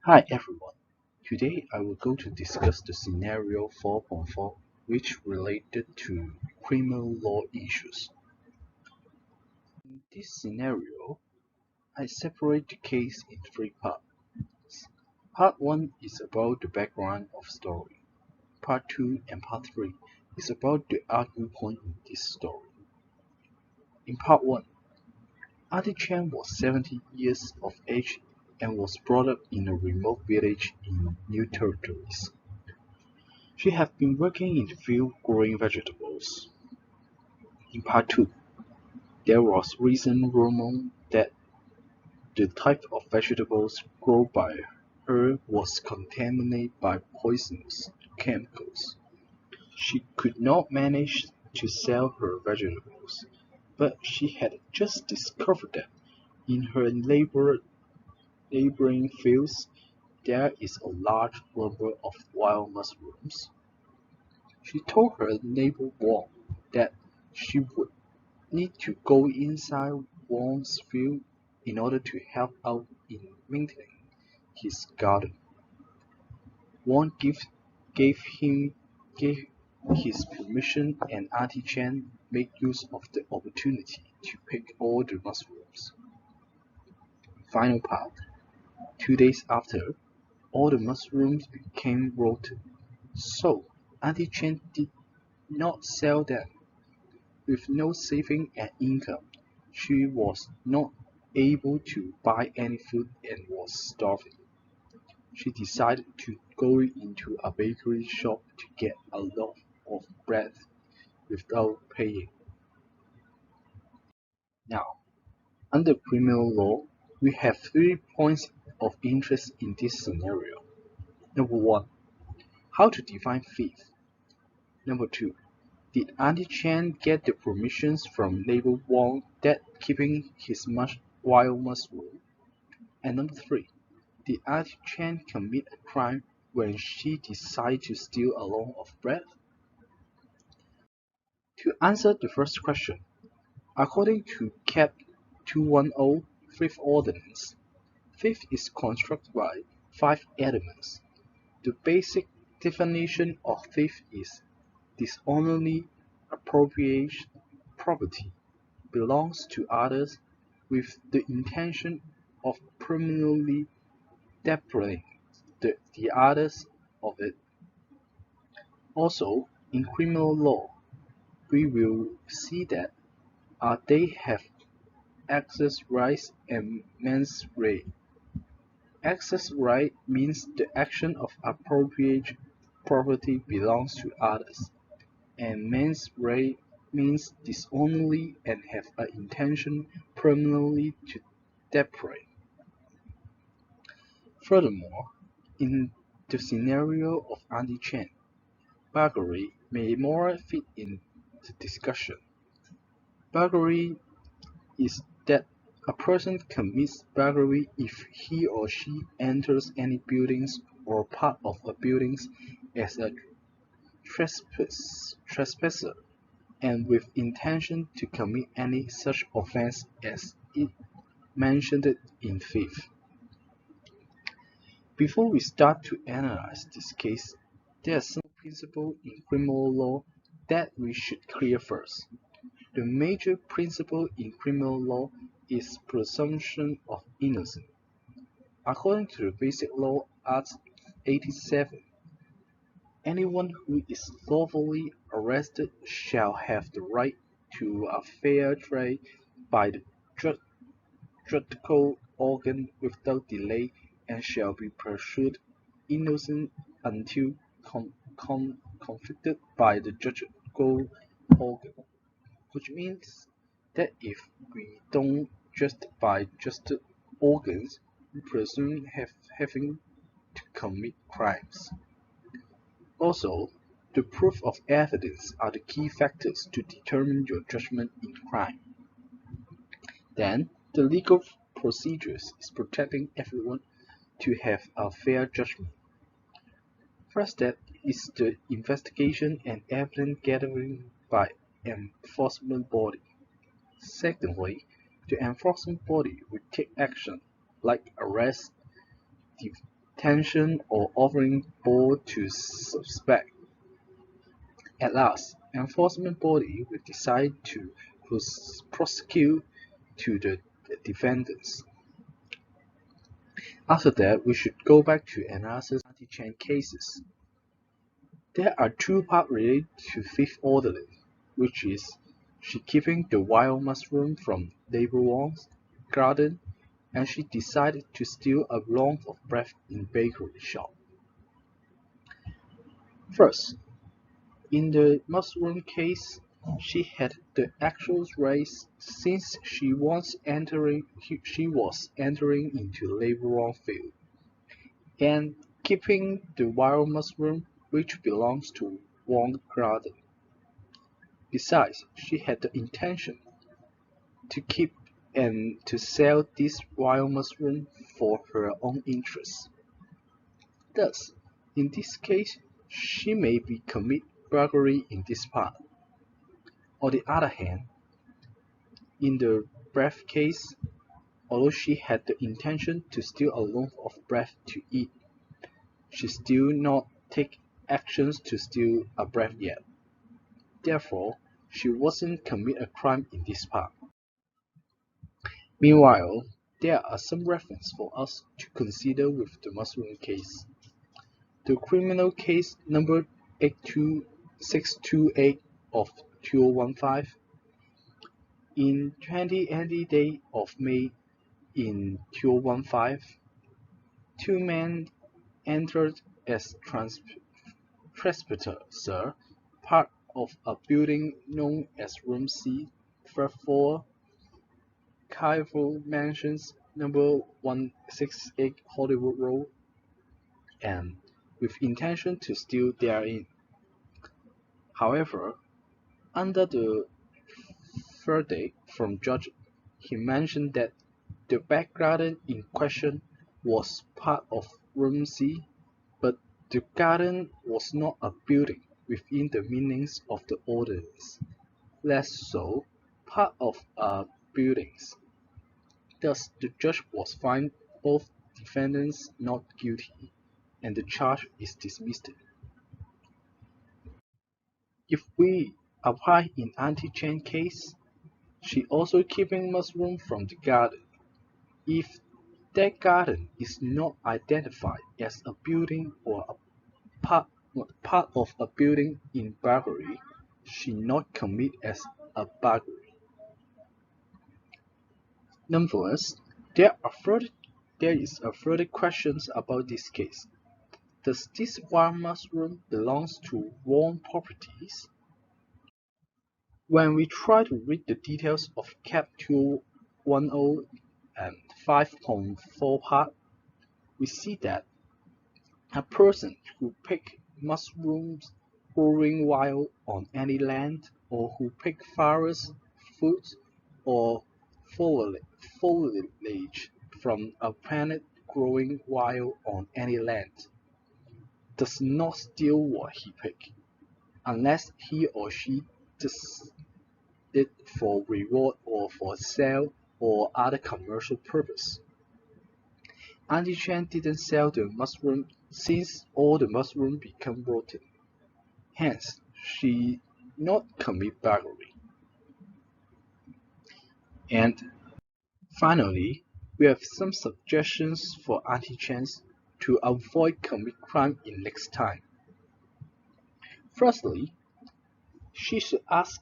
Hi everyone. Today I will go to discuss the scenario 4.4 which related to criminal law issues. In this scenario, I separate the case in three parts. Part 1 is about the background of story. Part 2 and Part 3 is about the argument point in this story. In Part 1, Adi Chan was 70 years of age and was brought up in a remote village in New Territories. She had been working in the field growing vegetables. In part 2, there was recent rumor that the type of vegetables grown by her was contaminated by poisonous chemicals. She could not manage to sell her vegetables, but she had just discovered that in her neighboring fields there is a large number of wild mushrooms. She told her neighbor Wong that she would need to go inside Wong's field in order to help out in maintaining his garden. Wong gave his permission and Auntie Chan made use of the opportunity to pick all the mushrooms. Final part. 2 days after, all the mushrooms became rotten, so Auntie Chan did not sell them. With no saving and income, she was not able to buy any food and was starving. She decided to go into a bakery shop to get a loaf of bread without paying. Now, under criminal law, we have 3 points of interest in this scenario. Number 1. How to define thief. Number 2. Did Auntie Chan get the permissions from neighbor Wong that keeping his wild mushroom? And number 3. Did Auntie Chan commit a crime when she decided to steal a loaf of bread? To answer the first question, according to Cap 210 Fifth Ordinance, theft is constructed by 5 elements. The basic definition of theft is dishonorably appropriate property belongs to others with the intention of permanently depriving the others of it. Also, in criminal law, we will see that they have access rights and mens rea. Access right means the action of appropriate property belongs to others, and mens rea means disowningly and have an intention permanently to deprave. Furthermore, in the scenario of Auntie Chen, burglary may more fit in the discussion. Burglary is that a person commits burglary if he or she enters any buildings or part of a building as a trespasser and with intention to commit any such offense as it mentioned in fifth. Before we start to analyze this case, there are some principles in criminal law that we should clear first. The major principle in criminal law is presumption of innocence. According to the Basic Law Act 87, anyone who is lawfully arrested shall have the right to a fair trial by the judicial organ without delay and shall be pursued innocent until convicted by the judicial organ, which means that if we don't justify justice organs, we presume having to commit crimes. Also, the proof of evidence are the key factors to determine your judgment in crime. Then, the legal procedures is protecting everyone to have a fair judgment. First step is the investigation and evidence gathering by enforcement body. Secondly, the enforcement body will take action like arrest, detention or offering bail to suspect. At last, enforcement body will decide to prosecute to the defendants. After that, we should go back to analysis of anti-chain cases. There are two parts related to Fifth Orderly, which is she keeping the wild mushroom from Neighbor Wang's garden, and she decided to steal a loaf of bread in bakery shop. First, in the mushroom case, she had the actual race since she was entering into Neighbor Wang's field, and keeping the wild mushroom which belongs to Wang's garden. Besides, she had the intention to keep and to sell this wild mushroom for her own interests. Thus, in this case, she may be commit burglary in this part. On the other hand, in the bread case, although she had the intention to steal a loaf of bread to eat, she still not take actions to steal a bread yet. Therefore, she wasn't commit a crime in this part. Meanwhile, there are some references for us to consider with the mushroom case. The criminal case number 82628 of 2015. In 20th day of May in 2015, two men entered as trespassers, part of a building known as Room C, third floor, Kaivo Mansions, number 168 Hollywood Road, and with intention to steal therein. However, under the verdict from judge, he mentioned that the back garden in question was part of Room C, but the garden was not a building within the meanings of the ordinance, less so part of a buildings. Thus, the judge was find both defendants not guilty, and the charge is dismissed. If we apply in anti-chain case, she also keeping mushroom from the garden. If that garden is not identified as a building or a part of a building in burglary, she not commit as a burglary. Nonetheless, there is a further questions about this case. Does this wild mushroom belongs to Wong properties? When we try to read the details of Cap 210 and 5.4 part, we see that a person who pick mushrooms growing wild on any land, or who pick flowers, fruits, or foliage from a plant growing wild on any land, does not steal what he pick, unless he or she does it for reward or for sale or other commercial purpose. Auntie Chan didn't sell the mushroom since all the mushroom become rotten. Hence, she not commit burglary. And finally, we have some suggestions for Auntie Chan to avoid commit crime in next time. Firstly, she should ask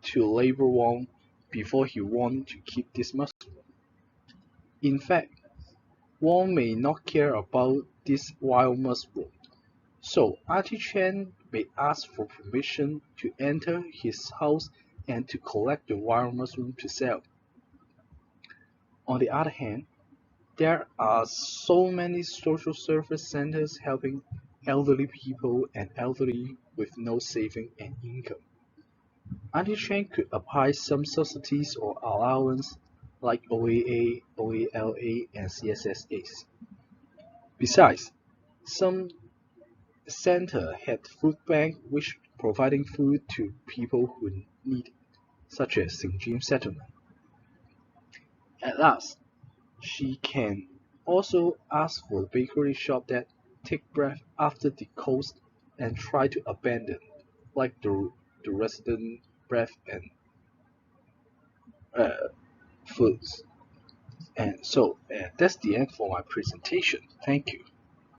to labor Wong before he want to keep this mushroom. In fact, Wong may not care about this wild mushroom, so Auntie Chan may ask for permission to enter his house and to collect the wild mushroom to sell. On the other hand, there are so many social service centers helping elderly people and elderly with no saving and income. Auntie Chan could apply some subsidies or allowance like OAA, OALA, and CSSAs. Besides, some center had food bank which providing food to people who need, such as St. James Settlement. At last, she can also ask for the bakery shop that take breath after the coast and try to abandon, like the resident breath and uh, foods. And that's the end for my presentation. Thank you.